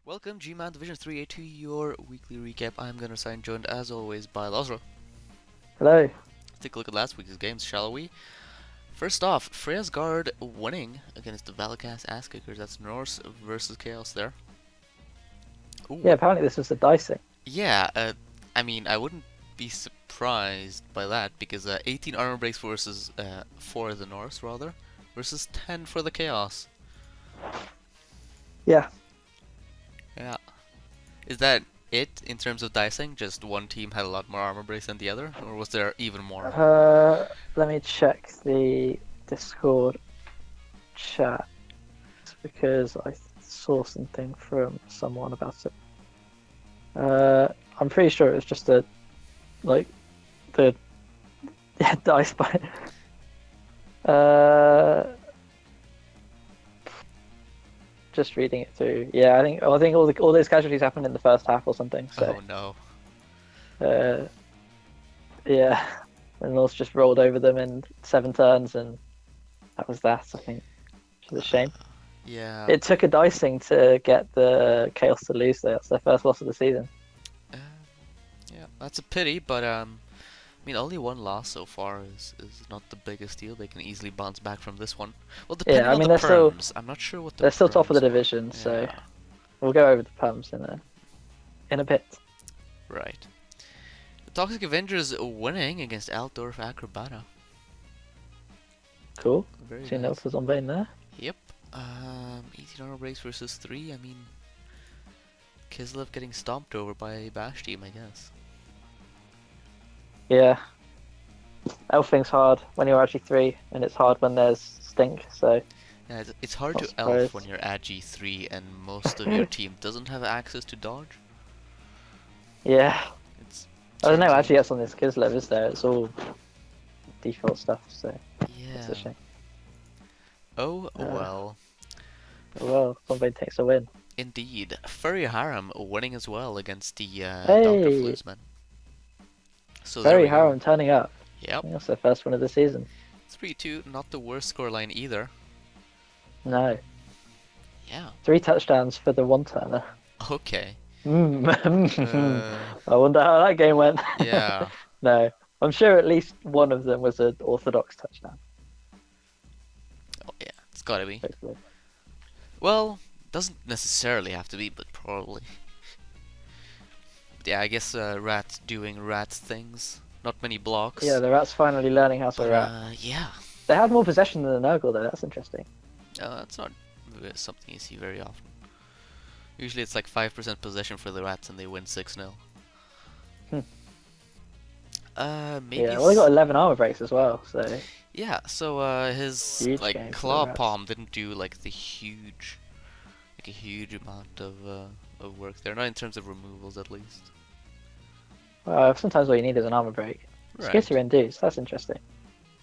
Welcome, GMAN Division 3A to your weekly recap. I'm Gunnar Sign, joined as always by Lazaro. Hello. Let's take a look at last week's games, shall we? First off, Freya's Guard winning against the Valakas Ass Kickers. That's Norse versus Chaos there. Yeah, Ooh, apparently this was the dicing. yeah, I wouldn't be surprised by that because 18 armor breaks versus 4 the Norse, rather, versus 10 for the Chaos. Yeah. Yeah. Is that it in terms of dicing? Just one team had a lot more armor breaks than the other, or was there even more? Let me check the Discord chat because I saw something from someone about it. I'm pretty sure it was just the dice by. Just reading it through. Yeah, I think all those casualties happened in the first half or something. So Oh no. uh, yeah, and Norse just rolled over them in 7 turns, and that was that. I think, which is a shame. Yeah. It took a dicing to get the Chaos to lose. Though that's their first loss of the season. Uh, yeah, that's a pity, but only one loss so far is not the biggest deal. They can easily bounce back from this one. Well, Yeah, depending I on the mean perms, I'm not sure what the they're still top of the perms are. division, so Yeah, we'll go over the pumps in a bit. right. The Toxic Avengers winning against Altdorf Acrobata. Cool. Very Seen nice. that for Zombie in there. Yep. 18 armor breaks versus 3. Kislev getting stomped over by Bash Team, I guess. Yeah, Elfing's hard when you're actually 3, and it's hard when there's stink. So Yeah, it's hard not to elf when surprised. you're at G3 and most of your team doesn't have access to dodge. Yeah, It's I don't know. turns Actually, out. that's on this Kislev, is there? It's all default stuff. So it's a Yeah. shame. Oh Uh, well. well, Zombie takes a win. Indeed. Furry Harem winning as well against the Dr. Hey, Flusman. So there very we go. Harem turning up. I Yep. think that's their first win of the season. 3-2, not the worst scoreline either. No, Yeah. 3 touchdowns for the one-turner. Okay. Mm. Uh, I wonder how that game went. yeah. No, I'm sure at least one of them was an orthodox touchdown. Oh yeah, it's gotta be. Hopefully. Well, doesn't necessarily have to be, but probably. Yeah, I guess Rat doing rat things. Not many Yeah, blocks. the Rats finally learning how to But rat. yeah. They had more possession than the Nurgle though. That's interesting. That's not something you see very often. Usually it's like 5% possession for the Rats and they win 6-0. Hmm. Maybe Yeah, well, they got 11 armor breaks as well, so yeah, so his huge like game for the claw Rats. palm didn't do like a huge amount of work there, not in terms of removals at least. Well, sometimes all you need is an armor break. Right. Skitter induced. That's interesting.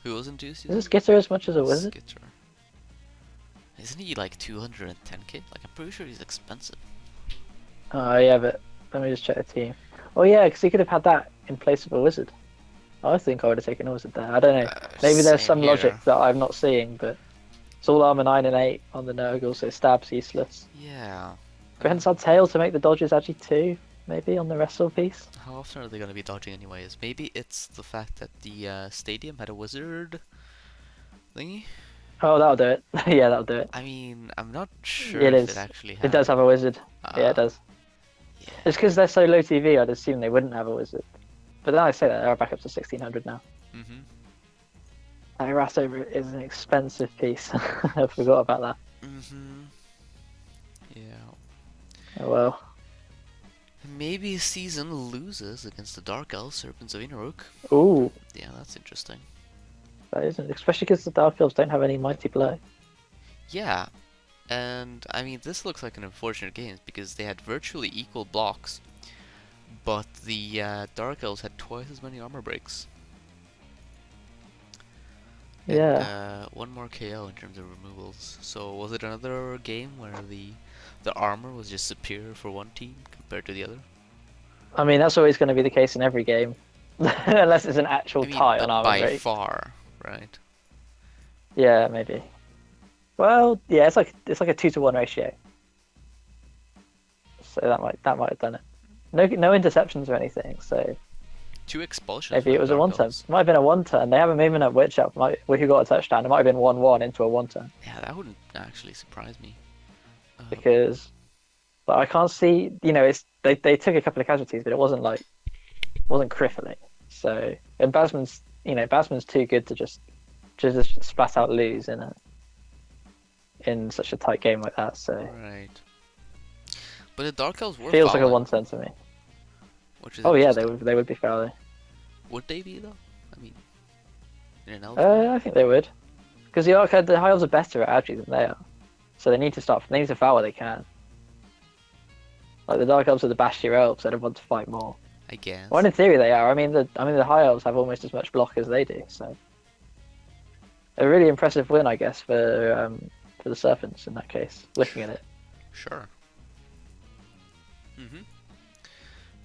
Who was induced? Is it Skitter as much as a wizard? Skitter. Isn't he like 210k? Like I'm pretty sure he's expensive. Oh yeah, but let me just check the team. Oh yeah, because he could have had that in place of a wizard. I think I would have taken a wizard there. I don't know. Maybe there's Same some here. logic that I'm not seeing, but it's all armor 9 and 8 on the Nurgle, so stab's useless. Yeah. Prehensile tail to make the dodges actually 2, maybe on the wrestle piece. How often are they going to be dodging anyways? Maybe it's the fact that the stadium had a wizard thingy? Oh, that'll do it. Yeah, that'll do it. I mean, I'm not sure It if it is. actually It does had. have a wizard. Yeah, it does. Yeah. It's because they're so low TV, I'd assume they wouldn't have a wizard. But then I say that, they're back up to 1600 now. Mm-hmm. Rat over is an expensive piece. I forgot about that. Mm-hmm. Yeah. Oh well. Maybe Season loses against the Dark Elves, Serpents of Inaruk. Ooh, Yeah, that's interesting. that isn't. Especially because the Dark Elves don't have any Mighty Blow. Yeah, and I mean, this looks like an unfortunate game because they had virtually equal blocks, but the Dark Elves had twice as many armor breaks. And, Yeah. one more KO in terms of removals. So was it another game where the armor was just superior for one team compared to the other? I mean, that's always going to be the case in every game. Unless it's an actual I mean, tie on armor by break. far, right? Yeah, maybe. Well, yeah, it's like a 2-to-1 ratio. so that might have done it. No interceptions or anything, so 2 expulsions for maybe it the was a Dark one turn. Elves. It might have been a one turn. They have a movement at Witch Up, who got a touchdown. It might have been 1-1 into a one turn Yeah, that wouldn't actually surprise me. because, but I can't see. It's they took a couple of casualties, but it wasn't crippling. So and Basman's too good to just splat out lose in such a tight game like that. So Right. But the Dark Elves were feels like a fouling, one turn to me. which is Oh yeah, they interesting. would be fouling. Would they be though? I mean, in an elf I think they would, because the High Elves are better at Agi than they are, so they need to stop. They need to foul what they can. Like the Dark Elves are the bastier elves that want to fight more. I guess. Well, in theory they are. The High Elves have almost as much block as they do, so a really impressive win, I guess, for the Serpents in that case. Looking at it, Sure.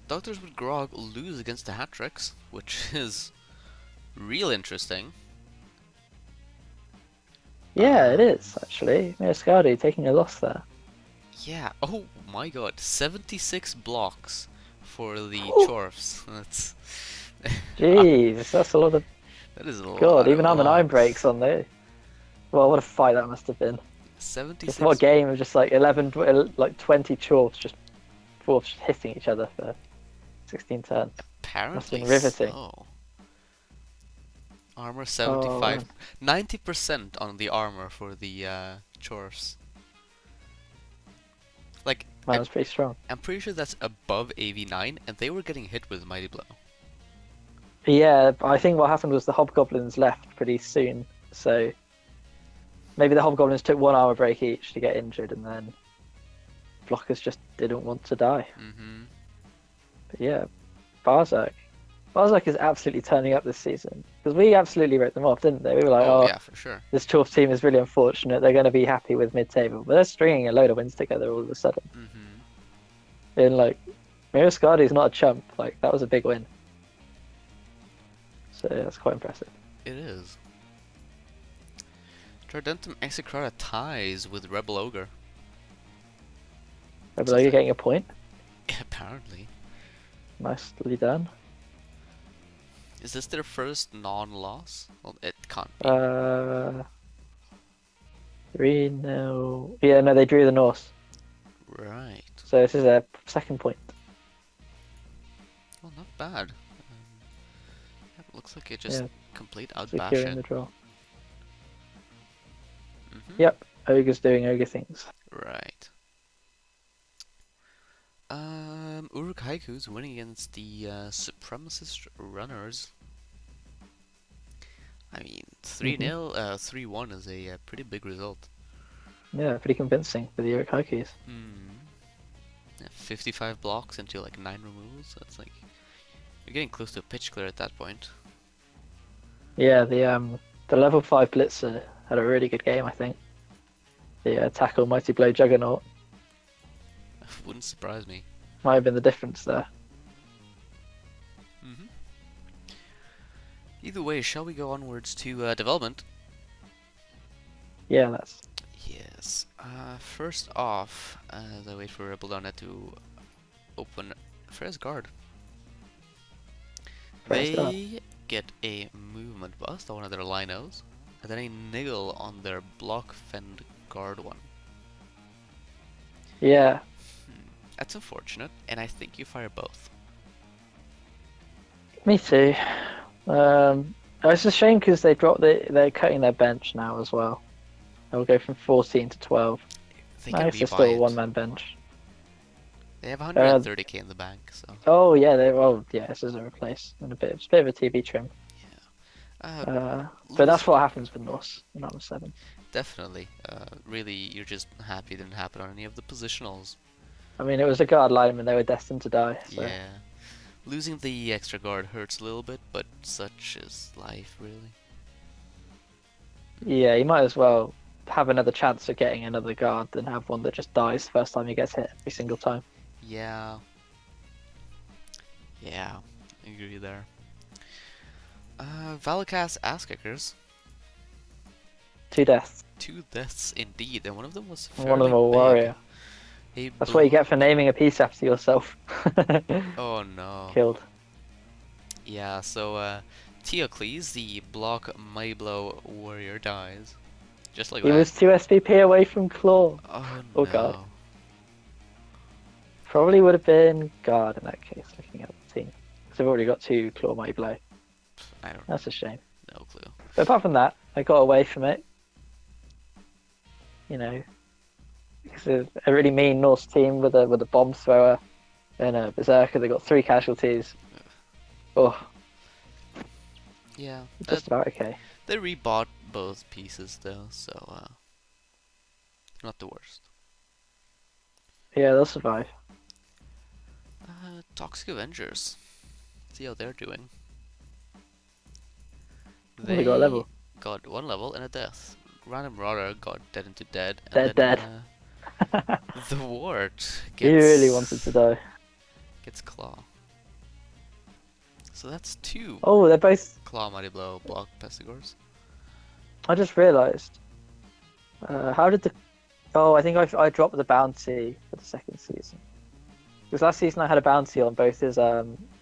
Doctors with Grog lose against the Hat-Tricks, which is real interesting. yeah, it is actually. Mirascadi taking a loss there. Yeah. Oh my god. 76 blocks for the Chorfs. That's Jeez, that's a lot of that is a lot God. of Even I'm an iron blocks. breaks on there. Well, what a fight that must have been. 76. Just what a game of just like 20 chorfs just hitting each other for 16 turns. Apparently Must have been riveting. so. Armor Oh, 75, 90% on the armor for the Chorfs. Like, man, that's pretty strong. I'm pretty sure that's above AV9, and they were getting hit with Mighty Blow. Yeah, I think what happened was the Hobgoblins left pretty soon, so maybe the Hobgoblins took 1 armor break each to get injured, and then blockers just didn't want to die. But yeah, Barzak is absolutely turning up this season, because we absolutely wrote them off, didn't they? We were like, Oh yeah, for sure. this Chorf team is really unfortunate. They're going to be happy with mid-table, but they're stringing a load of wins together all of a sudden. And like, Mirascadi's not a chump. Like, that was a big win. So yeah, that's quite impressive. It is. Tridentum Execrata ties with Rebel Ogre. Rebel, you're getting a point. Apparently. Nicely done. Is this their first non-loss? Well, it can't be. 3-0. Yeah, no, they drew the Norse. Right. So this is their second point. Well, not bad. It looks like it just complete Securing the outbashing. draw. Yep, Ogre's doing ogre things. Right. Uruk Haiku's winning against the Supremacist Runners. I mean, 3-0, 3-1 is a pretty big result. Yeah, pretty convincing for the Uruk Haikus. Yeah, 55 blocks into like 9 removals. That's like you're getting close to a pitch clear at that point. Yeah, the level 5 Blitzer had a really good game, I think. The tackle Mighty Blow Juggernaut Wouldn't surprise me. might have been the difference there. Either way, shall we go onwards to development? Yeah, that's Yes. First off, as I wait for Rebel.net to open Freya's Guard, they get a movement bust on one of their linos, and then a niggle on their block fend guard one. yeah. That's unfortunate, and I think you fire both. Me too. It's a shame because they're cutting their bench now as well. They'll go from 14 to 12. They Nice, can they're rebuy still a it. one-man bench. They have 130k in the bank, so. Oh yeah, this is a replace and it's a bit of a TB trim. But that's what happens with Norse in Armor 7. Definitely. Really, you're just happy it didn't happen on any of the positionals. I mean, it was a guard lineman; they were destined to die. So. Yeah. Losing the extra guard hurts a little bit, but such is life, really. Yeah, you might as well have another chance of getting another guard than have one that just dies the first time he gets hit every single time. Yeah. Yeah, I agree there. Valakas Ass Kickers. 2 deaths. 2 deaths indeed, and one of them was And one of fairly them a big. warrior. A That's what you blue. get for naming a piece after yourself. Oh no. Killed. Yeah, so Teocles, the block Mighty Blow warrior, dies. Just like He that. was 2 SVP away from Claw. Oh Oh god. no. Probably would have been guard in that case, looking at the team. Because they've already got 2 Claw Mighty Blow. I don't That's a shame. no clue. But apart from that, I got away from it. You know, because of a really mean Norse team with a bomb thrower and a berserker. They got 3 casualties. Oh, Yeah, just about okay. they rebought both pieces though, so not the worst. Yeah, they'll survive. Toxic Avengers. See how they're doing. Oh, they got a level. got 1 level and a death. Random Rotter got dead into dead, and They're then dead. the Wart He gets really wanted to die. gets Claw. So that's 2 Oh, they're both. Claw Mighty Blow block Pestigors. I just realised. How did the? Oh, I think I dropped the bounty for the second season. Because last season I had a bounty on both his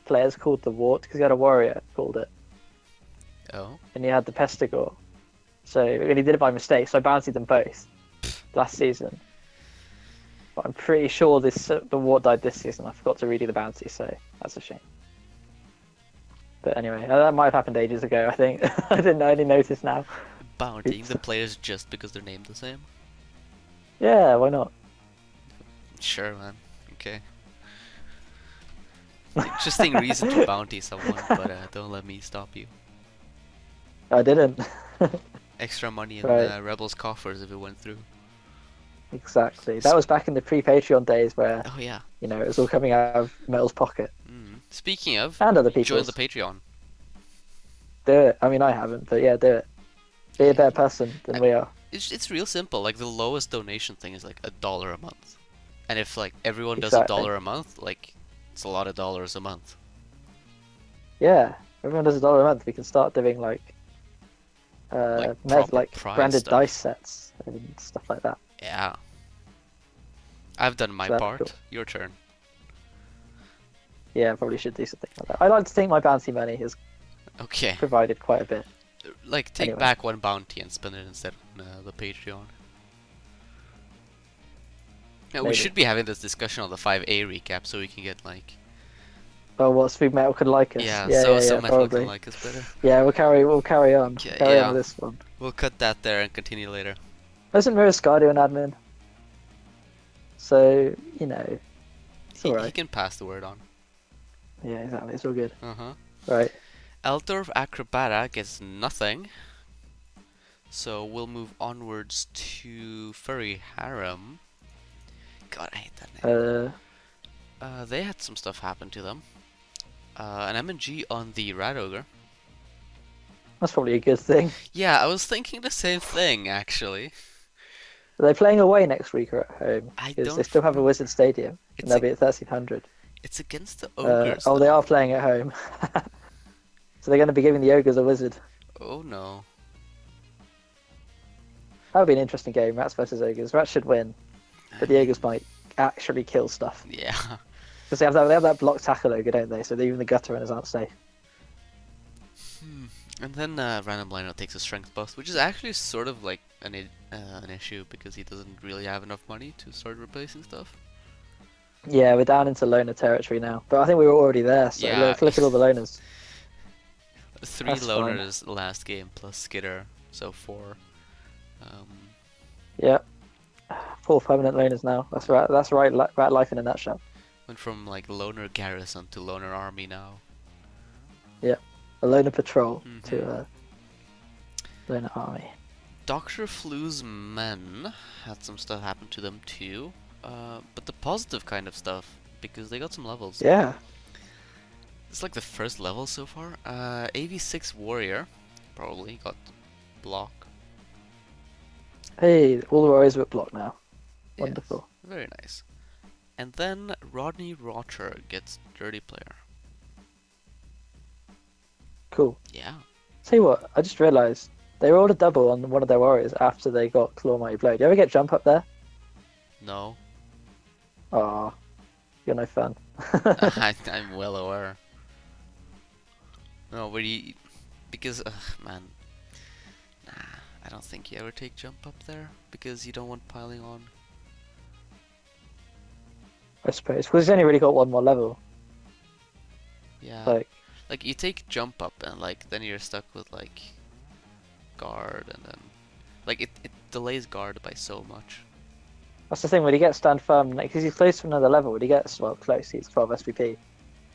players called the Wart, because he had a warrior called it, Oh, and he had the Pestigor. So and he did it by mistake, so I bountied them both last season. But I'm pretty sure the Wart died this season. I forgot to redo the bounty, so that's a shame. But anyway, that might have happened ages ago. I think I didn't only notice now. bountying Oops. the players just because they're named the same? Yeah, why not? Sure, man. Okay. Interesting reason to bounty someone, but don't let me stop you. I didn't. Extra money in Right. Rebels coffers if it went through. Exactly. That was back in the pre-Patreon days where, Oh yeah. you know, it was all coming out of Metal's pocket. Speaking of, And other join people's. the Patreon. Do it. I mean, I haven't, but yeah, do it. Be a better person than we are. It's real simple. Like the lowest donation thing is like $1 a month, and if like everyone does Exactly. $1 a month, like it's a lot of dollars a month. Yeah, everyone does $1 a month. We can start doing like proper like prize branded stuff. dice sets and stuff like that. Yeah. I've done my So that'd be part. cool. Your turn. Yeah, I probably should do something like that. I like to think my bounty money has Okay. provided quite a bit. Like take Anyway. back 1 bounty and spend it instead on the Patreon. Yeah, we Maybe. should be having this discussion on the 5A recap so we can get like Oh, what Speed Metal could like us? yeah, yeah, so yeah, Metal probably. can like us better. Yeah, we'll carry on. Okay, Carry on yeah. with this one. We'll cut that there and continue later. Doesn't Mirascar do an admin? So, you know, it's He alright. can pass the word on. Yeah, exactly. It's all good. Uh-huh. Right. Eldorf Acrobata gets nothing. So we'll move onwards to Furry Harem. God, I hate that name. They had some stuff happen to them. An MNG on the Rat Ogre. That's probably a good thing. Yeah, I was thinking the same thing, actually. Are they playing away next week or at home? I Because they don't still have a know. Wizard Stadium, It's and they'll a- be at 1300. It's against the Ogres. Oh, they though. are playing at home. So they're going to be giving the Ogres a Wizard. Oh no. That would be an interesting game, Rats versus Ogres. Rats should win, but the Ogres might actually kill stuff. Yeah. Because they have that block tackle Ogre, don't they? So even the gutter runners aren't safe. And then Random Lino takes a strength buff, which is actually sort of like an issue because he doesn't really have enough money to start replacing stuff. Yeah, we're down into loner territory now. But I think we were already there, so Yeah. look at all the loners. 3 That's fine. loners last game plus Skitter, so 4. Yeah. 4 permanent loners now. That's right. That's right. Rat life in a nutshell. Went from like loner garrison to loner army now. A loner patrol Mhm. to a loner army. Dr. Flu's men had some stuff happen to them too, but the positive kind of stuff because they got some levels. Yeah. It's like the first level so far. AV6 warrior probably got block. Hey, all the warriors are at block now. Yes, Wonderful. very nice. And then Rodney Rocher gets dirty player. Cool. Yeah. Tell you what, I just realised they rolled a double on one of their warriors after they got Claw Mighty Blow. Do you ever get jump up there? No. Oh, you're no fun. I'm well aware. No, but because, man, nah, I don't think you ever take jump up there because you don't want piling on. I suppose because he's only really got one more level. Yeah, Like, like you take jump up and like then you're stuck with like guard and then like it delays guard by so much. that's the thing. When he gets stand firm, like, because he's close to another level. When he gets close, he's 12 SVP,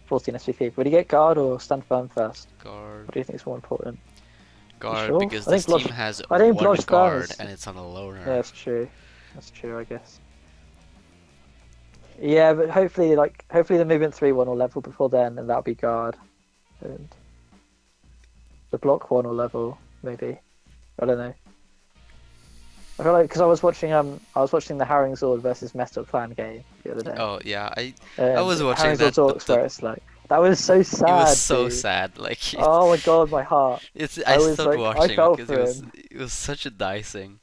14 SVP. Would he get guard or stand firm first? Guard. What do you think is more important? You Guard, sure? because I this think team Blodge. has I think one Blodge firm guard is. and it's on a loner. Yeah, that's true. That's true, I guess. Yeah, but hopefully the movement 3-1 will level before then, and that'll be guard, and the block 1 will level maybe. I don't know. I feel like because I was watching the Harrowing Sword versus Metal Clan game the other day. Oh yeah, I And was watching Harrowing that, Sword but Orcs, where it's like that was so sad. it was so dude. sad. Like Oh my god, my heart. I was stopped like, I watching felt because for him. it was such a dicing.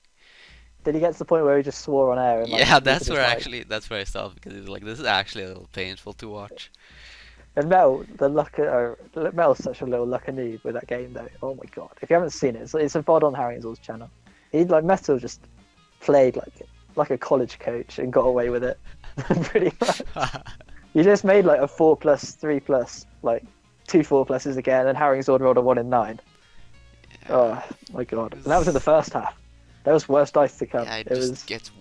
Did he get to the point where he just swore on air and like? Yeah, that's where I stopped because it was like this is actually a little painful to watch. And Mel's such a little lucker noob with that game though. Oh my god! If you haven't seen it, it's a VOD on Harrington's channel. He like Metal just played like a college coach and got away with it, pretty much. He just made like a 4+, 3+, like 2 4+s again, and Harrington's rolled a 1 in 9. Yeah. Oh my god! And that was in the first half. There was worse dice to come. Yeah, it was... just gets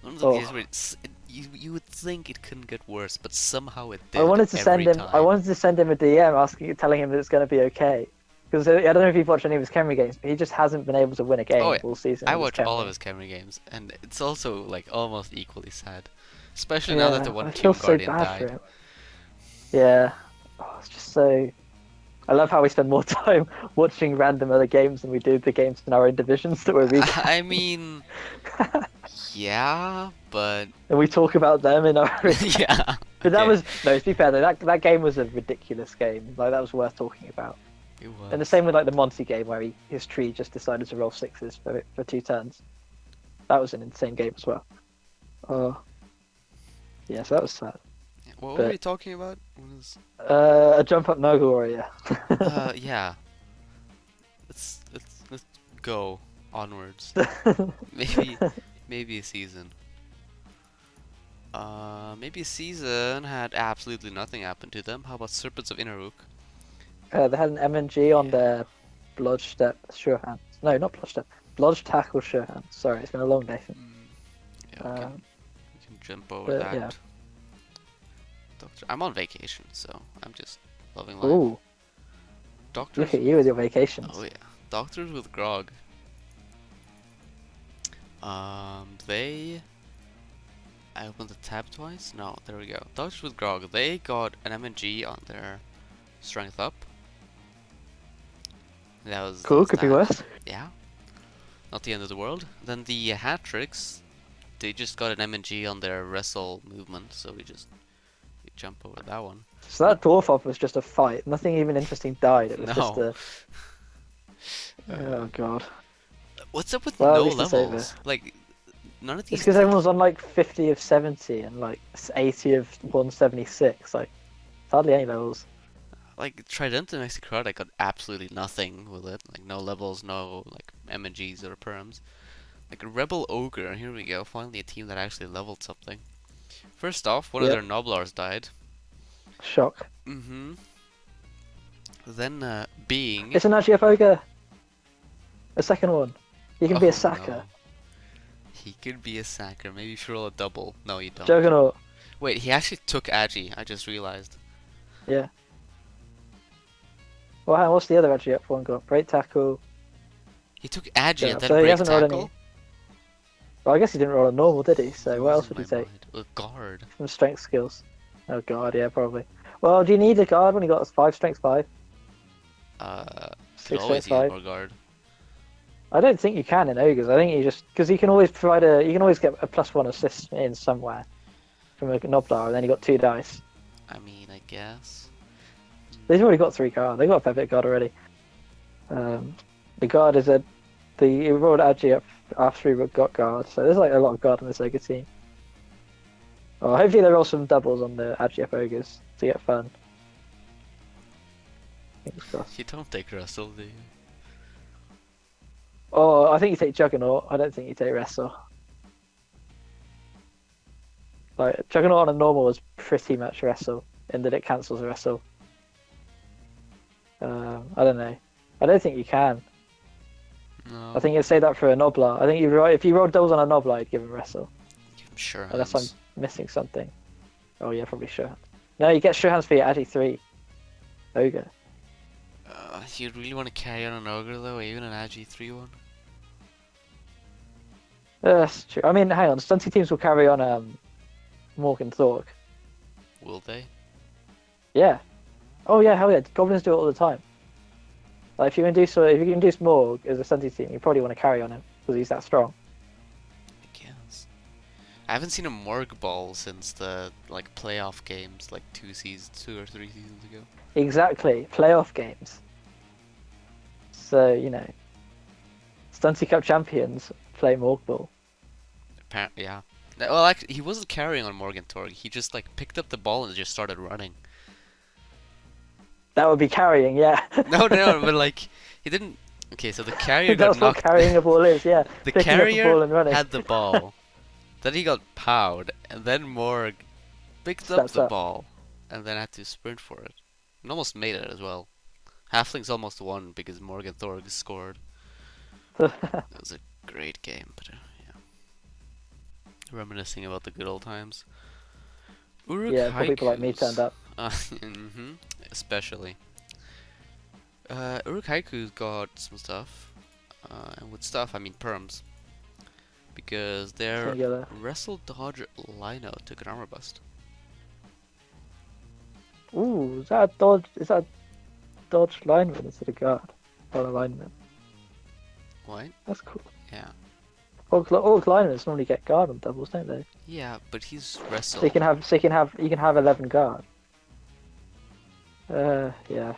one of the games where you would think it couldn't get worse, but somehow it did. I wanted to send him a DM telling him that it's going to be okay. Because I don't know if you've watched any of his Khemri games, but he just hasn't been able to win a game all season. I watch all of his Khemri games, and it's also like almost equally sad, especially now that the one Tomb Guardian died. Yeah, it's just so. I love how we spend more time watching random other games than we do the games in our own divisions that we're reading. I mean, yeah, but and we talk about them in our yeah. But that was to be fair though, that game was a ridiculous game. Like that was worth talking about. It was. And the same with like the Monty game where his tree just decided to roll 6s for 2 turns. That was an insane game as well. Yeah, so that was sad. What were we talking about? A jump up Nurgle warrior. Yeah. Let's go onwards. maybe a season. Maybe a season had absolutely nothing happen to them. How about Serpents of Inaruk? They had an MNG on their Bloodstep Sure Hands. No, not Bloodstep. Blodge Tackle Sure Hands. Sorry, it's been a long day. Yeah, okay. We can jump over that. Yeah. Doctor, I'm on vacation, so I'm just loving life. Ooh. Doctors. Look at you with your vacations. Oh yeah, Doctors with Grog. I opened the tab twice. No, there we go. Doctors with Grog. They got an MNG on their strength up. That was cool. Could be worse. Yeah. Not the end of the world. Then the hat tricks. They just got an MNG on their wrestle movement, so we jump over that one. So that dwarf off was just a fight. Nothing even interesting died. It was just a. Oh god. What's up with no levels? Like none of these. It's because everyone's on like 50 of 70 and like 80 of 176. Like hardly any levels. Like Trident and Execrata got absolutely nothing with it. Like no levels, no like MNGs or perms. Like REBBL Ogre. Here we go. Finally a team that actually leveled something. First off, one of their Noblars died. Shock. Then being. It's an Agief Ogre. A second one. He can be a sacker. No. He could be a sacker. Maybe if you roll a double. No, you don't. Juggernaut. Wait, he actually took Agi. I just realized. Yeah. Well, what's the other Agief one got? Break tackle. He took Agi and then so break he hasn't tackle. Rolled any... Well, I guess he didn't roll a normal, did he? So what else would he take? A guard. Some strength skills. Oh, guard, yeah, probably. Well, do you need a guard when you got 5 strength 5? Could always use more guard. I don't think you can in ogres. I think you just because you can always get a +1 assist in somewhere from a Noblar, and then you got 2 dice. I mean, I guess. They've already got 3 guard. They got a fair bit of guard already. The guard is the rolled Agi up after he got guard, so there's like a lot of guard on this ogre team. Oh, hopefully they roll some doubles on the AGF Ogres to get fun. Fingers crossed. You don't take Russell, do you? Oh, I think you take Juggernaut. I don't think you take Wrestle. Like Juggernaut on a normal is pretty much Wrestle in that it cancels a Wrestle. I don't know. I don't think you can. No. I think you'd say that for a Noblar. I think if you roll doubles on a Noblar, you'd give him Wrestle. Give him sure Unless hands. I'm missing something. Oh yeah, probably sure hands. No, you get sure hands for your Agi 3 Ogre. You really want to carry on an Ogre though, even an Agi 3-1? That's true. I mean, hang on. Stunty teams will carry on Morgan Thork. Will they? Yeah. Oh yeah, hell yeah. Goblins do it all the time. Like if you induce Morg as a Stunty team, you probably want to carry on him because he's that strong. I guess. I haven't seen a Morg ball since the like playoff games, like 2 or 3 seasons ago. Exactly. Playoff games. So, you know, Stunty Cup champions play Morg ball. Apparently, yeah. Well, actually, he wasn't carrying on Morgan Torg. He just like picked up the ball and just started running. That would be carrying, yeah. No, but like he didn't. Okay, so the carrier got That's what knocked. carrying a ball is, yeah. The Picking up a carrier ball and running. had the ball. Then he got powed, and then Morg picked up Steps the up. ball, and then had to sprint for it, and almost made it as well. Halflings almost won because Morgan Thorg scored. It was a great game, but yeah. Reminiscing about the good old times. Yeah, for people like me turned up. Especially. Uruk Haiku's got some stuff. And with stuff, I mean perms. Because their Singular. Wrestle Dodge Lino took an armor bust. Ooh, is that a dodge? Is that a dodge lineman instead of guard? Or a lineman? What? That's cool. Yeah. All linemen normally get guard on doubles, don't they? Yeah, but he's Wrestle. So you can have 11 guard. Yeah.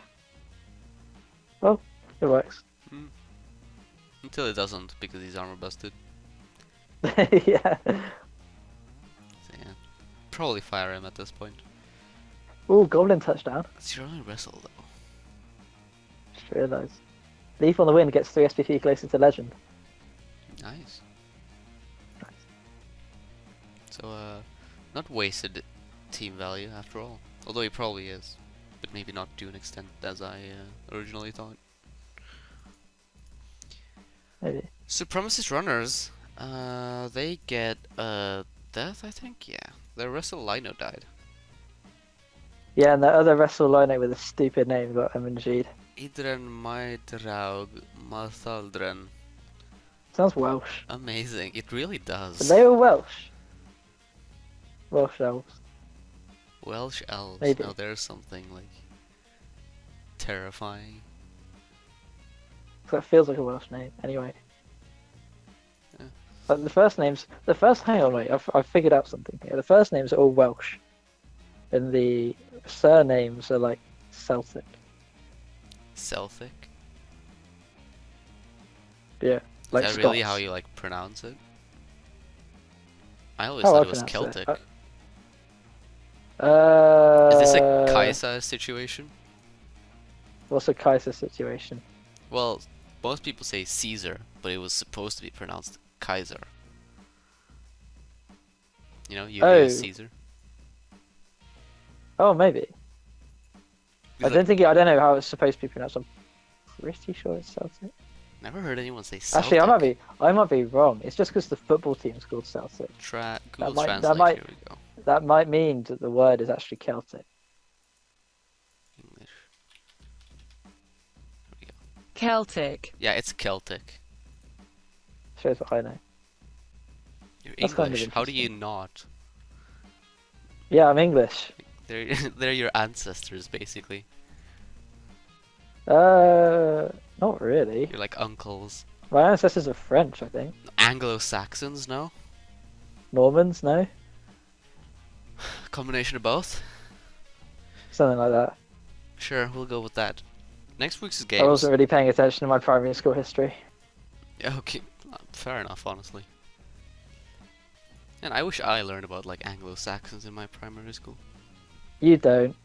Well, it works. Until it doesn't, because he's armor busted. Yeah. So yeah. Probably fire him at this point. Ooh, goblin touchdown. It's your only Wrestle though. Just realised. Leaf on the win gets 3 SPP closer to legend. Nice. So, not wasted team value after all. Although he probably is. But maybe not to an extent as I originally thought. Maybe. Supremacist runners, they get death, I think? Yeah. Their Wrestle Lino died. Yeah, and the other wrestle lineout with a stupid name got MNG'd. Idren Maidraug Mathaldren. Sounds Welsh. Amazing. It really does. But they were Welsh. Welsh elves. Welsh elves. Maybe. Now there's something like terrifying. So that feels like a Welsh name. Anyway. Yeah. But hang on, wait, I figured out something here. The first names are all Welsh. And the surnames are like Celtic. Celtic? Yeah. Like Is that really Scots. how you like pronounce it? I always How thought I it was pronounce it. Celtic. Is Is this a Kaisa situation? What's a Kaiser situation? Well, most people say Caesar, but it was supposed to be pronounced Kaiser. You know, Julius Caesar. Oh, maybe. I don't know how it's supposed to be pronounced. I'm pretty sure it's Celtic. Never heard anyone say Celtic. Actually, I might be wrong. It's just because the football team's called Celtic. Google might- Translate, that might- here we go. That might mean that the word is actually Celtic. English. Here we go. Celtic. Yeah, it's Celtic. Shows what I know. You're That's kind of English. How do you interesting. not? Yeah, I'm English. They're your ancestors, basically. Not really. You're like uncles. My ancestors are French, I think. Anglo-Saxons, no? Normans, no? Combination of both? Something like that. Sure, we'll go with that. Next week's I games. wasn't really paying attention to my primary school history. Yeah, okay, fair enough, honestly. And I wish I learned about like Anglo-Saxons in my primary school. You don't.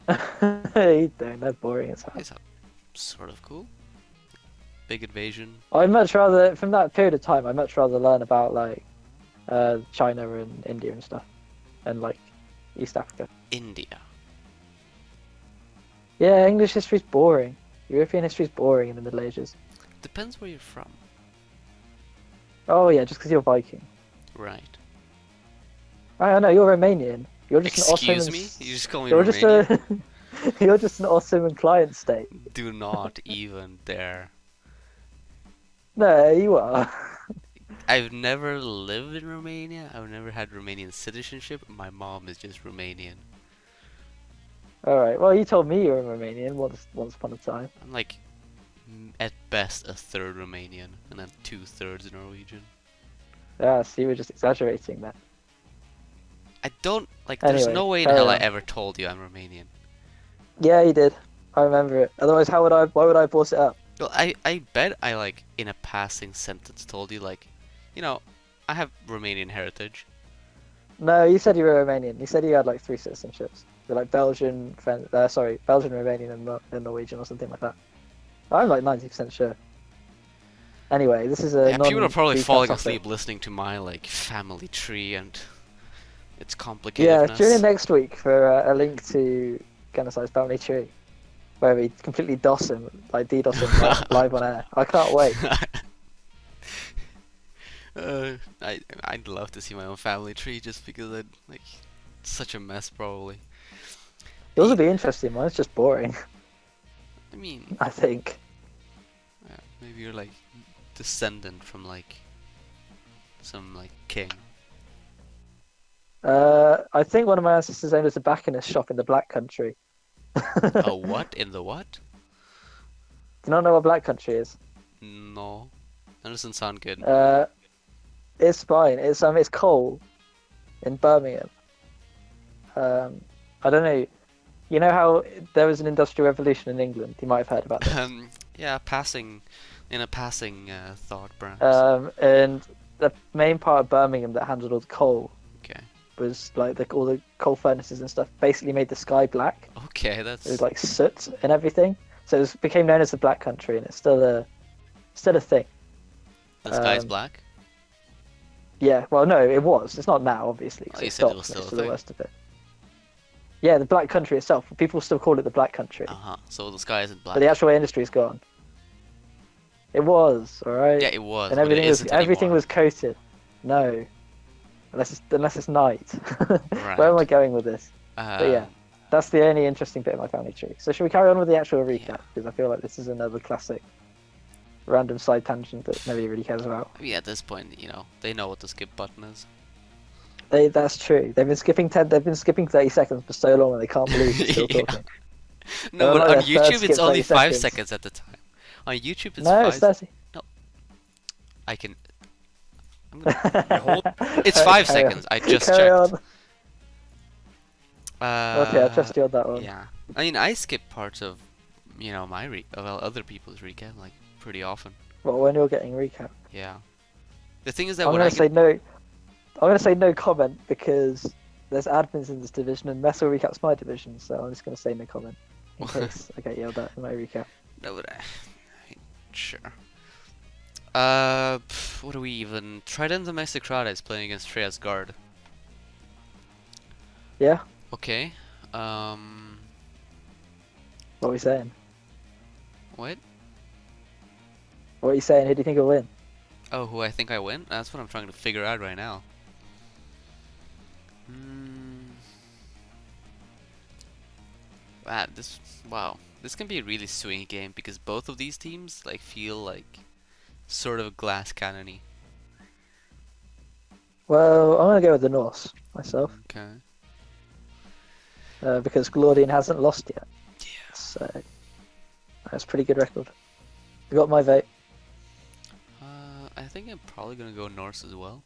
You don't. They're boring as hell. It's sort of cool. Big invasion. I'd much rather, from that period of time, I'd much rather learn about like China and India and stuff, and like East Africa. India. Yeah, English history's boring. European history's boring in the Middle Ages. Depends where you're from. Oh yeah, just because you're Viking. Right. I don't know, you're Romanian. You're just Excuse an me? Ottoman. You just call me You're Romanian? you're just an Ottoman client state. Do not even dare. No, you are. I've never lived in Romania. I've never had Romanian citizenship. My mom is just Romanian. All right. Well, you told me you were Romanian once upon a time. I'm like, at best, a third Romanian, and then 2/3 Norwegian. Yeah, so you were just exaggerating that. I don't, like, there's Anyway, no way in carry hell I on. ever told you I'm Romanian. Yeah, you did. I remember it. Otherwise, how would I? Why would I have brought it up? Well, I bet I, like, in a passing sentence told you, like, you know, I have Romanian heritage. No, you said you were Romanian. You said you had like 3 citizenships. You're like Belgian, Belgian, Romanian, and Norwegian or something like that. I'm like 90% sure. Anyway, this is a Yeah, people are probably non-recap falling topic. asleep listening to my, like, family tree and its Yeah, complicatedness. tune in next week for a link to Genocide's family tree, where we completely DOS him, like DDoS him live on air. I can't wait. I'd love to see my own family tree just because I'd like it's such a mess probably. Yours will be interesting. Mine's just boring. I mean, I think. maybe you're like descendant from like some like king. I think one of my ancestors owned a tobacconist shop in the Black Country. A what in the what? Do you not know what Black Country is? No, that doesn't sound good. It's fine. It's coal in Birmingham. I don't know. You know how there was an industrial revolution in England? You might have heard about this. Yeah, in a passing thought, perhaps. And the main part of Birmingham that handled all the coal Okay. was like all the coal furnaces and stuff. Basically, made the sky black. Okay, It was that's like soot and everything. So it became known as the Black Country, and it's still a thing. the sky's um, black. Yeah, well, no, it was. It's not now, obviously, because Oh, you it said it stopped was still next a to the thing. worst of it. Yeah, the Black Country itself. People still call it the Black Country, So the sky isn't but black. the actual industry's gone. It was, all right. Yeah, it was, And but it everything isn't everything anymore. was coated. No, unless it's night. Right. Where am I going with this? But yeah, Um, that's the only interesting bit of my family tree. So should we carry on with the actual recap? Yeah. Because I feel like this is another classic random side tangent that nobody really cares about. I mean, at this point, you know, they know what the skip button is. That's true. They've been skipping 30 seconds for so long, and they can't believe we're still Yeah. talking. No, They're but like on their third YouTube it's skip only 30 5 seconds. seconds at the time. On YouTube it's No, 5. it's 30. I can. It's 5 Carry on. seconds. I just Carry checked. on. Okay, I trust you on that one. Yeah. I mean, I skip parts of, you know, other people's recap like pretty often. But when you're getting recap, Yeah. The thing is that I'm when gonna I say get, no. I'm gonna say no comment because there's admins in this division, and Messel recaps my division, so I'm just gonna say no comment in case I get yelled at in my recap. no, but sure. What do we even? Trident Domesticrata is playing against Freya's Guard. Yeah, Okay. what are we saying? What? What are you saying? Who do you think will win? Oh, who I think I win? That's what I'm trying to figure out right now. Wow, this can be a really swingy game because both of these teams like feel like sort of glass cannony. Well, I'm gonna go with the Norse myself Okay. because Glordian hasn't lost yet, Yeah. so that's a pretty good record. You got my vote. I think I'm probably gonna go Norse as well.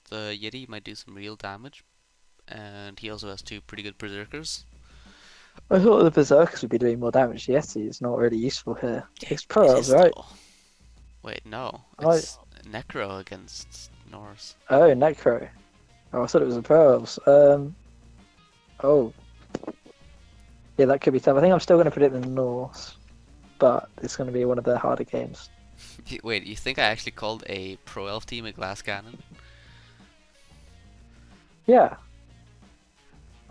The Yeti might do some real damage, and he also has 2 pretty good berserkers. I thought the Berserkers would be doing more damage. The Yeti is not really useful here. It's It Pearls, is right? though. Wait, no. I- It's Necro against Norse. Oh, Necro. Oh, I thought it was a Pearls. Oh, yeah, that could be tough. I think I'm still going to predict the Norse, but it's going to be one of their harder games. Wait, you think I actually called a Pro Elf team a glass cannon? Yeah.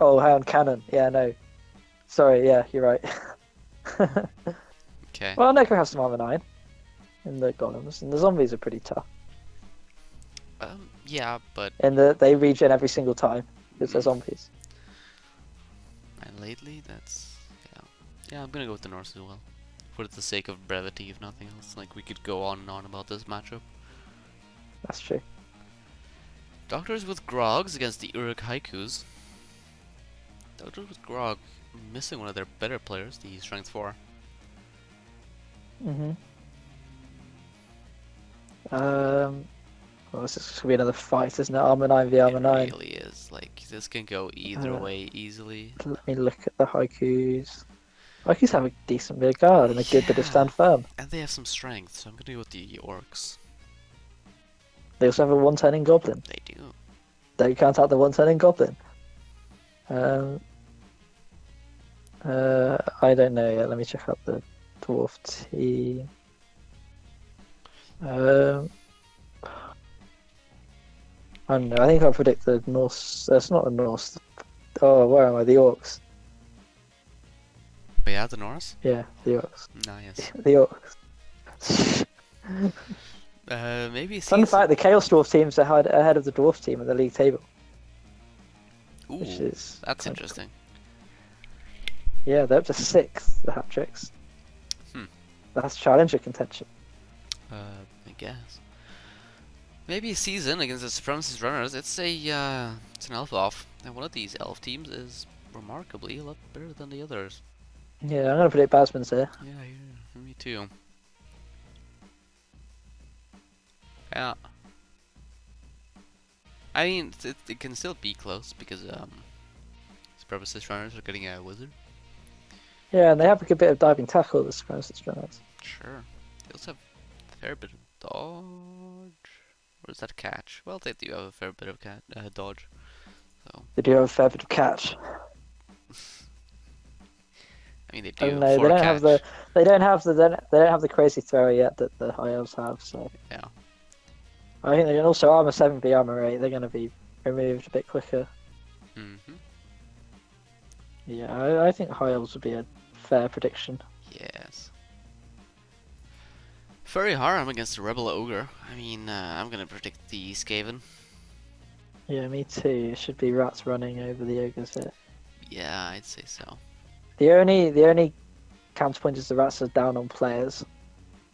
Oh, Hound Cannon. Yeah, no. Sorry, yeah, you're right. Okay. Well, Necro has some armor 9 in the golems, and the zombies are pretty tough. Yeah, but And they regen every single time because they're zombies. and lately that's yeah. I'm gonna go with the Norse as well, for the sake of brevity, if nothing else. Like we could go on and on about this matchup. That's true. Doctors with Grogs against the Uruk Haikus. Doctors with Grog missing one of their better players, the Strength 4. Mhm. Well, this is gonna be another fight, isn't it? Armor 9 v Armor 9. It really is. Like this can go either way easily. Let me look at the Haikus. Haikus have a decent bit of guard and a good bit of Yeah, stand firm. and they have some strength, so I'm gonna go with the Orcs. They also have a one-turning Goblin. They do. Don't count out the one-turning Goblin. I don't know yet. Let me check out the Dwarf team. I don't know. I think I'll predict the Norse. That's not the Norse. Oh, where am I? The Orcs. But yeah, the Norse. Yeah, the Orcs. Nice. The Orcs. Maybe Fun fact: the Chaos Dwarf team's ahead of the Dwarf team in the league table. Ooh, which is that's interesting. Cool. Yeah, they're up to 6th, the hat tricks. That's challenger contention. I guess. Maybe a season against the Supremacist Runners. It's an elf off, and one of these elf teams is remarkably a lot better than the others. Yeah, I'm gonna predict Basman's here. Yeah, me too. Yeah. I mean, it can still be close because Supremacist Runners are getting a wizard. Yeah, and they have a good bit of diving tackle, the Supremacist Runners. Sure. They also have a fair bit of dodge. Or is that catch? Well, they do have a fair bit of dodge. So They do have a fair bit of catch. I mean, they I do. don't know. For catch. They don't have the crazy thrower yet that the high elves have. So Yeah. I think they can also armor 7 v armor 8. They're going to be removed a bit quicker. Mhm. Yeah, I think high elves would be a fair prediction. Yes. Furry Harem against the Rebel Ogre. I mean, I'm gonna predict the Skaven. Yeah, me too. It should be rats running over the ogres here. Yeah, I'd say so. The only counterpoint is the rats are down on players.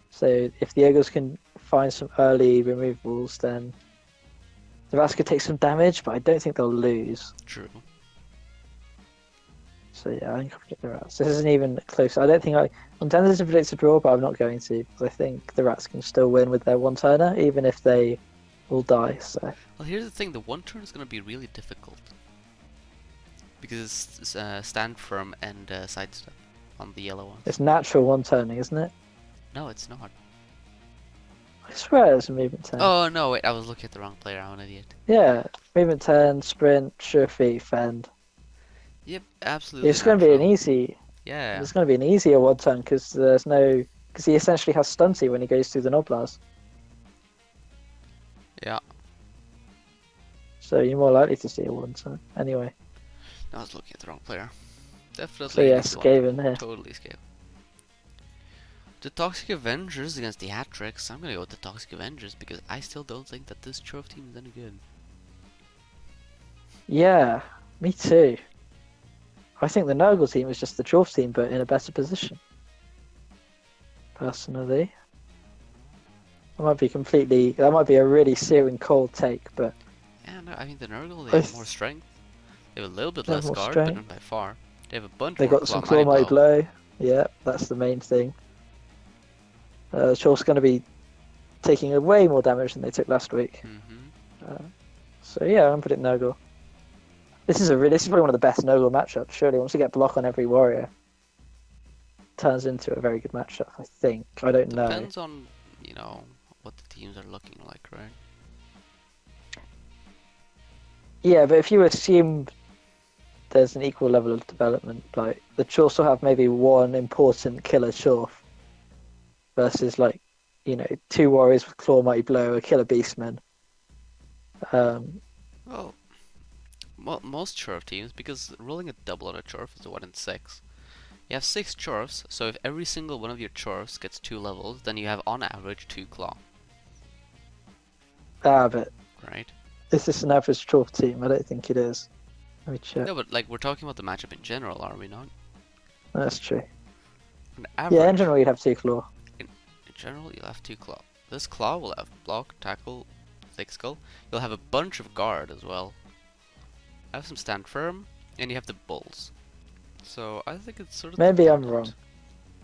So if the ogres can find some early removals, then the rats could take some damage, but I don't think they'll lose. True. So yeah, I think I'll predict the rats. This isn't even close. I don't think I'm tempted to predict a draw, but I'm not going to, because I think the rats can still win with their one-turner, even if they will die. So Well, here's the thing: the one turn is gonna be really difficult because it's stand firm and sidestep on the yellow ones. it's natural one-turning, isn't it? No, it's not. I swear it's a movement 10. Oh no, wait, I was looking at the wrong player. I'm an idiot. Yeah, movement 10, sprint, sure feet, fend. Yep, absolutely. It's going to be an natural. easy. Yeah. It's going to be an easier one turn because because he essentially has stunty when he goes through the Noblars. Yeah. So you're more likely to see a one turn. Anyway. I was looking at the wrong player. Definitely. So yeah, this one. Skaven here. Totally Skaven. The Toxic Avengers against the Hat-Tricks. I'm gonna go with the Toxic Avengers because I still don't think that this Trove team is any good. Yeah, me too. I think the Nurgle team is just the Dwarf team, but in a better position. Personally. That might be a really searing cold take, but... Yeah, no, I mean the Nurgle, they have more strength. They have a little bit less guard, but not by far. They have a bunch They more got some Claw Mighty Blow. Yeah, that's the main thing. Chor's going to be taking way more damage than they took last week. So yeah, I'm putting Nurgle. This is probably one of the best Nurgle matchups. Surely, once you get block on every warrior, turns into a very good matchup. I think. I don't know. Depends on what the teams are looking like, right? Yeah, but if you assume there's an equal level of development, like the Chorfs will have maybe one important killer Chorf versus like, two warriors with Claw Mighty Blow, a killer Beastman. Well, most Chorf teams, because rolling a double on a Chorf is a 1 in 6. You have 6 Chorfs, so if every single one of your Chorfs gets 2 levels, then you have on average 2 Claw. But Right? is this an average Chorf team? I don't think it is. Let me check. No, but like we're talking about the matchup in general, are we not? That's true. On Yeah, in average, general you'd have 2 Claw. in general, you'll have 2 Claw. This Claw will have block, tackle, thick skull. You'll have a bunch of guard as well. Have some stand firm, and you have the bulls. So I think it's sort of Maybe I'm dependent. wrong.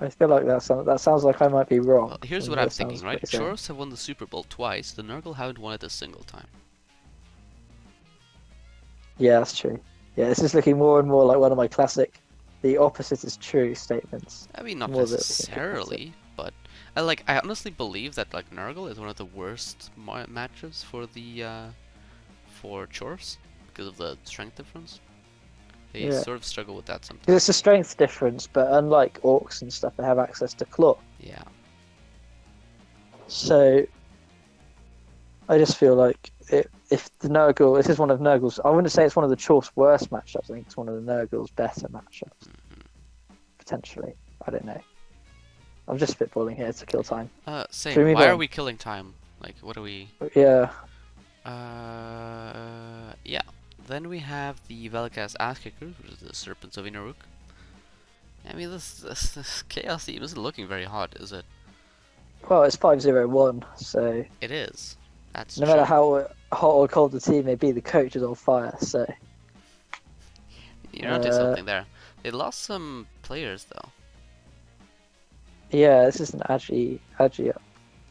I feel like that sounds like I might be wrong. Well, here's from what I'm it thinking, sounds right? what you're saying. Chorfs have won the Super Bowl twice. The Nurgle haven't won it a single time. Yeah, that's true. Yeah, this is looking more and more like one of my classic "the opposite is true" statements. I mean, not More than necessarily, but I honestly believe that like Nurgle is one of the worst matchups for the for Chorfs because of the strength difference. They Yeah. sort of struggle with that sometimes. Because it's a strength difference, but unlike orcs and stuff, they have access to claw. Yeah. So I just feel like if the Nurgle, this is one of Nurgle's, I wouldn't say it's one of the Chorf's worst matchups. I think it's one of the Nurgle's better matchups. Potentially. I don't know. I'm just spitballing here to kill time. Same. Should we move Why are on? we killing time? Like, what are we? Yeah. Yeah. Then we have the Vel'Kas Ass Kickers, which is the Serpents of Inaruk. I mean, this Chaos team isn't looking very hot, is it? Well, it's 5-0-1, so It is. That's no true. matter how hot or cold the team may be, the coach is on fire, so... You're onto something there. They lost some players, though. Yeah, this is an Agi,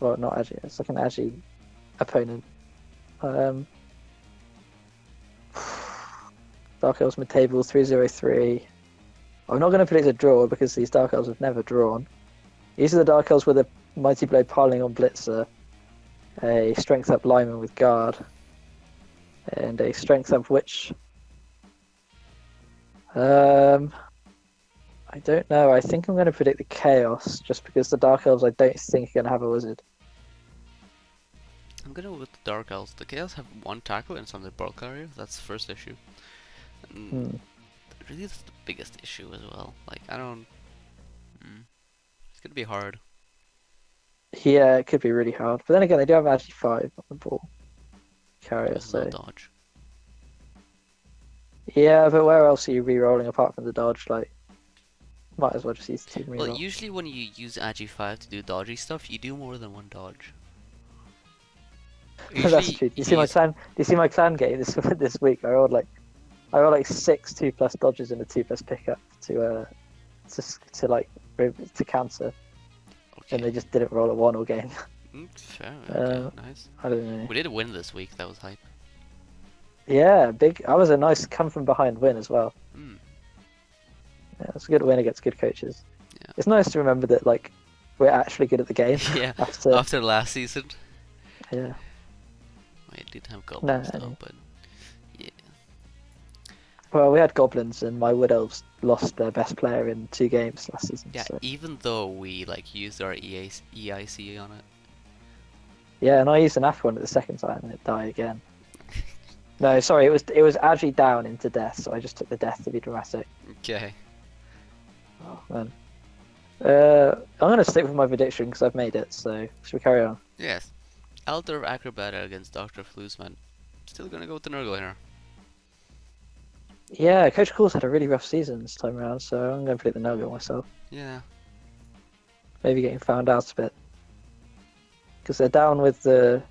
well, not Agi, it's like an Agi opponent. Dark Elves mid-table 3-0-3. I'm not going to predict a draw because these Dark Elves have never drawn. These are the Dark Elves with a Mighty Blow piling on Blitzer, a Strength Up Lineman with Guard, and a Strength Up Witch. I don't know. I think I'm going to predict the Chaos, just because the Dark Elves I don't think are going to have a Wizard. I'm gonna go with the Dark Elves. The Chaos have 1 tackle and some of their ball carrier. That's the first issue. And really, that's the biggest issue as well. Like, I don't... It's gonna be hard. Yeah, it could be really hard. But then again, they do have Agi 5 on the ball carrier, There's so... no dodge. Yeah, but where else are you re-rolling apart from the dodge? Like, might as well just use the team Well, re-roll. usually when you use Agi 5 to do dodgy stuff, you do more than 1 dodge. That's true. Do you see my clan? Do you see my clan game this week? I rolled like 6 2+ dodges and a 2+ pickup to counter, Okay. and they just didn't roll a 1 all game. Fair. Okay, nice. I don't know. We did win this week. That was hype. Yeah, big. I was a nice come from behind win as well. Yeah, it's a good win against good coaches. Yeah. It's nice to remember that like we're actually good at the game. Yeah. After After last season. yeah. I did have goblins No. though, but yeah. Well, we had goblins, and my wood elves lost their best player in 2 games last season. Yeah, So. even though we like used our EIC on it. Yeah, and I used an Afghan at the second time, and it died again. No, sorry, it was actually down into death, so I just took the death to be dramatic. Okay. Oh man. I'm gonna stick with my prediction because I've made it. So should we carry on? Yes. Elder of Acrobata against Dr. Flusman. Still gonna go with the Nurgle here. Yeah, Coach Cool's had a really rough season this time around, so I'm going to predict the Nurgle myself. Yeah. Maybe getting found out a bit because they're down with the.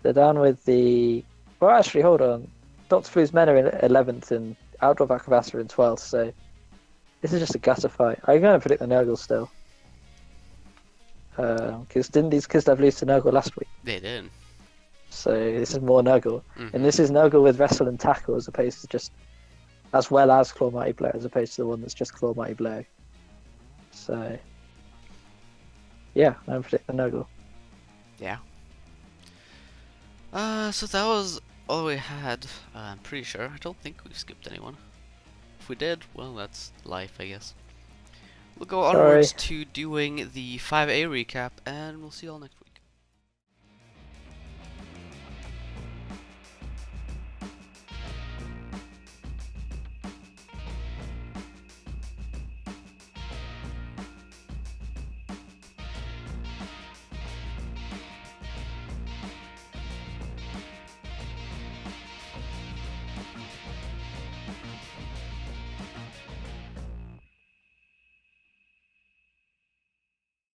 Well, actually, hold on. Dr. Flu's men are in 11th and Outdoor Acrobata are in 12th, so this is just a gutter fight. I'm going to predict the Nurgle still. Because didn't these Kislev lose to Nurgle last week? They did. So this is more Nurgle. And this is Nurgle with Wrestle and Tackle as opposed to just... as well as Claw Mighty Blow, as opposed to the one that's just Claw Mighty Blow. So... yeah, I'm predicting the Nurgle. Yeah. So that was all we had, I'm pretty sure. I don't think we skipped anyone. If we did, well, that's life, I guess. We'll go Sorry. onwards to doing the 5A recap, and we'll see you all next week.